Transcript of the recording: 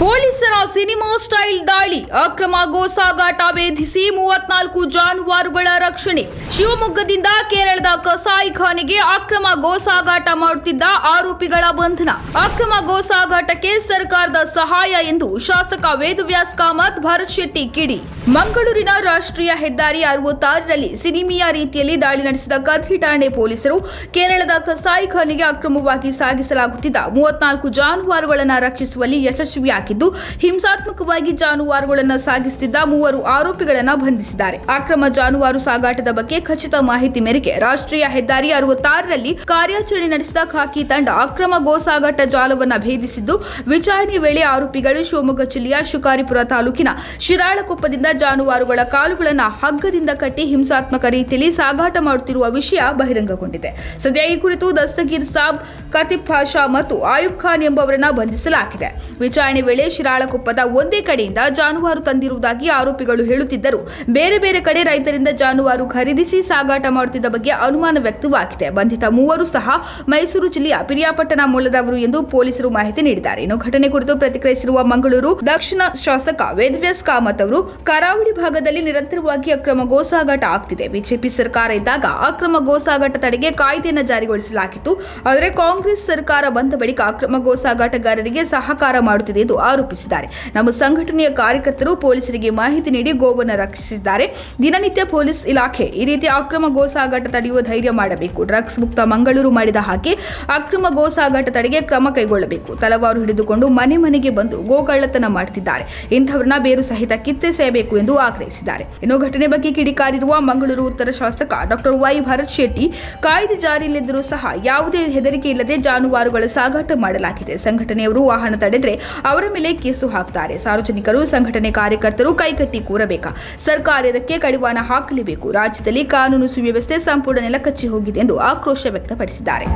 ಪೊಲೀಸರ cinema style ದಾಳಿ, ಅಕ್ರಮ ಗೋಸಾಗಾಟ ಭೇದಿಸಿ 34 ಜಾನುವಾರುಗಳ ರಕ್ಷಣೆ. ಶಿವಮೊಗ್ಗದಿಂದ ಕೇರಳದ ಕಸಾಯಿಖಾನೆಗೆ ಅಕ್ರಮ ಗೋಸಾಗಾಟ ಮಾಡುತ್ತಿದ್ದ ಆರೋಪಿಗಳ ಬಂಧನ. ಅಕ್ರಮ ಗೋಸಾಗಾಟಕ್ಕೆ ಸರ್ಕಾರದ ಸಹಾಯ ಎಂದು ಶಾಸಕ ವೇದವ್ಯಾಸ್ ಕಾಮತ್, ಭರತ್ ಶೆಟ್ಟಿ ಕಿಡಿ. ಮಂಗಳೂರಿನ ರಾಷ್ಟ್ರೀಯ ಹೆದ್ದಾರಿ 66ರಲ್ಲಿ ಸಿನಿಮೀಯ ರೀತಿಯಲ್ಲಿ ದಾಳಿ ನಡೆಸಿದ ಕದ್ರಿ ಠಾಣೆ ಪೊಲೀಸರು ಕೇರಳದ ಕಸಾಯಿಖಾನೆಗೆ ಅಕ್ರಮವಾಗಿ ಸಾಗಿಸಲಾಗುತ್ತಿದ್ದ 34 ಜಾನುವಾರುಗಳನ್ನು ರಕ್ಷಿಸುವಲ್ಲಿ ಯಶಸ್ವಿಯಾಗಿದ್ದು, ಹಿಂಸಾತ್ಮಕವಾಗಿ ಜಾನುವಾರುಗಳನ್ನು ಸಾಗಿಸುತ್ತಿದ್ದ 3 ಆರೋಪಿಗಳನ್ನು ಬಂಧಿಸಿದ್ದಾರೆ. ಅಕ್ರಮ ಜಾನುವಾರು ಸಾಗಾಟದ ಬಗ್ಗೆ ಖಚಿತ ಮಾಹಿತಿ ಮೇರೆಗೆ ರಾಷ್ಟ್ರೀಯ ಹೆದ್ದಾರಿ 66ರಲ್ಲಿ ಕಾರ್ಯಾಚರಣೆ ನಡೆಸಿದ ಖಾಕಿ ತಂಡ ಅಕ್ರಮ ಗೋಸಾಗಾಟ ಜಾಲವನ್ನು ಭೇದಿಸಿದ್ದು, ವಿಚಾರಣೆ ವೇಳೆ ಆರೋಪಿಗಳು ಶಿವಮೊಗ್ಗ ಜಿಲ್ಲೆಯ ಶಿಕಾರಿಪುರ ತಾಲೂಕಿನ ಶಿರಾಳಕೊಪ್ಪದಿಂದ ಜಾನುವಾರುಗಳ ಕಾಲುಗಳನ್ನು ಹಗ್ಗದಿಂದ ಕಟ್ಟಿ ಹಿಂಸಾತ್ಮಕ ರೀತಿಯಲ್ಲಿ ಸಾಗಾಟ ಮಾಡುತ್ತಿರುವ ವಿಷಯ ಬಹಿರಂಗಗೊಂಡಿದೆ. ಸದ್ಯ ಈ ಕುರಿತು ದಸ್ತಗೀರ್ ಸಾಬ್, ಕತಿಬ್ ಪಾಷಾ ಮತ್ತು ಆಯುಬ್ ಖಾನ್ ಎಂಬವರನ್ನ ಬಂಧಿಸಲಾಗಿದೆ. ವಿಚಾರಣೆ ವೇಳೆ ಶಿರಾಳಕೊಪ್ಪದ ಒಂದೇ ಕಡೆಯಿಂದ ಜಾನುವಾರು ತಂದಿರುವುದಾಗಿ ಆರೋಪಿಗಳು ಹೇಳುತ್ತಿದ್ದರು. ಬೇರೆ ಬೇರೆ ಕಡೆ ರೈತರಿಂದ ಜಾನುವಾರು ಖರೀದಿಸಿ ಸಾಗಾಟ ಮಾಡುತ್ತಿದ್ದ ಬಗ್ಗೆ ಅನುಮಾನ ವ್ಯಕ್ತವಾಗಿದೆ. ಬಂಧಿತ 3 ಸಹ ಮೈಸೂರು ಜಿಲ್ಲೆಯ ಪಿರಿಯಾಪಟ್ಟಣ ಮೂಲದವರು ಎಂದು ಪೊಲೀಸರು ಮಾಹಿತಿ ನೀಡಿದ್ದಾರೆ. ಇನ್ನು ಘಟನೆ ಕುರಿತು ಪ್ರತಿಕ್ರಿಯಿಸಿರುವ ಮಂಗಳೂರು ದಕ್ಷಿಣ ಶಾಸಕ ವೇದವ್ಯಾಸ್ ಕಾಮತ್ ಅವರು, ಕರಾವಳಿ ಭಾಗದಲ್ಲಿ ನಿರಂತರವಾಗಿ ಅಕ್ರಮ ಗೋಸಾಗಾಟ ಆಗ್ತಿದೆ. ಬಿಜೆಪಿ ಸರ್ಕಾರ ಇದ್ದಾಗ ಅಕ್ರಮ ಗೋಸಾಗಾಟ ತಡೆಗೆ ಕಾಯ್ದೆಯನ್ನು ಜಾರಿಗೊಳಿಸಲಾಗಿತ್ತು. ಆದರೆ ಕಾಂಗ್ರೆಸ್ ಸರ್ಕಾರ ಬಂದ ಬಳಿಕ ಅಕ್ರಮ ಗೋಸಾಗಾಟಗಾರರಿಗೆ ಸಹಕಾರ ಮಾಡುತ್ತಿದೆ ಎಂದು ಆರೋಪಿಸಿದ್ದಾರೆ. ನಮ್ಮ ಸಂಘಟನೆಯ ಕಾರ್ಯಕರ್ತರು ಪೊಲೀಸರಿಗೆ ಮಾಹಿತಿ ನೀಡಿ ಗೋವನ್ನು ರಕ್ಷಿಸಿದ್ದಾರೆ. ದಿನನಿತ್ಯ ಪೊಲೀಸ್ ಇಲಾಖೆ ಈ ರೀತಿ ಅಕ್ರಮ ಗೋಸಾಗಾಟ ತಡೆಯುವ ಧೈರ್ಯ ಮಾಡಬೇಕು. ಡ್ರಗ್ಸ್ ಮುಕ್ತ ಮಂಗಳೂರು ಮಾಡಿದ ಹಾಗೆ ಅಕ್ರಮ ಗೋಸಾಗಾಟ ತಡೆಗೆ ಕ್ರಮ ಕೈಗೊಳ್ಳಬೇಕು. ತಲವಾರು ಹಿಡಿದುಕೊಂಡು ಮನೆ ಮನೆಗೆ ಬಂದು ಗೋಕಳ್ಳತನ ಮಾಡುತ್ತಿದ್ದಾರೆ. ಇಂಥವರನ್ನ ಬೇರು ಸಹಿತ ಕಿತ್ತೆಸೆಯಬೇಕು ಎಂದು ಆಗ್ರಹಿಸಿದ್ದಾರೆ. ಇನ್ನು ಘಟನೆ ಬಗ್ಗೆ ಕಿಡಿಕಾರಿರುವ ಮಂಗಳೂರು ಉತ್ತರ ಶಾಸಕ ಡಾಕ್ಟರ್ ವೈ ಭರತ್ ಶೆಟ್ಟಿ, ಕಾಯ್ದೆ ಜಾರಿಯಲ್ಲಿದ್ದರೂ ಸಹ ಯಾವುದೇ ಹೆದರಿಕೆ ಇಲ್ಲದೆ ಜಾನುವಾರುಗಳ ಸಾಗಾಟ ಮಾಡಲಾಗಿದೆ. ಸಂಘಟನೆಯವರು ವಾಹನ ತಡೆದ್ರೆ ಅವರ ಮೇಲೆ ಕೇಸು ಹಾಕ್ತಾರೆ. ಸಾರ್ವಜನಿಕರು, ಸಂಘಟನೆ ಕಾರ್ಯಕರ್ತರು ಕೈಕಟ್ಟಿ ಕೂರಬೇಕಾ? ಸರ್ಕಾರ ಇದಕ್ಕೆ ಕಡಿವಾಣ ಹಾಕಲೇಬೇಕು. ರಾಜ್ಯದಲ್ಲಿ ಕಾನೂನು ಸುವ್ಯವಸ್ಥೆ ಸಂಪೂರ್ಣ ನೆಲಕಚ್ಚಿ ಹೋಗಿದೆ ಎಂದು ಆಕ್ರೋಶ ವ್ಯಕ್ತಪಡಿಸಿದ್ದಾರೆ.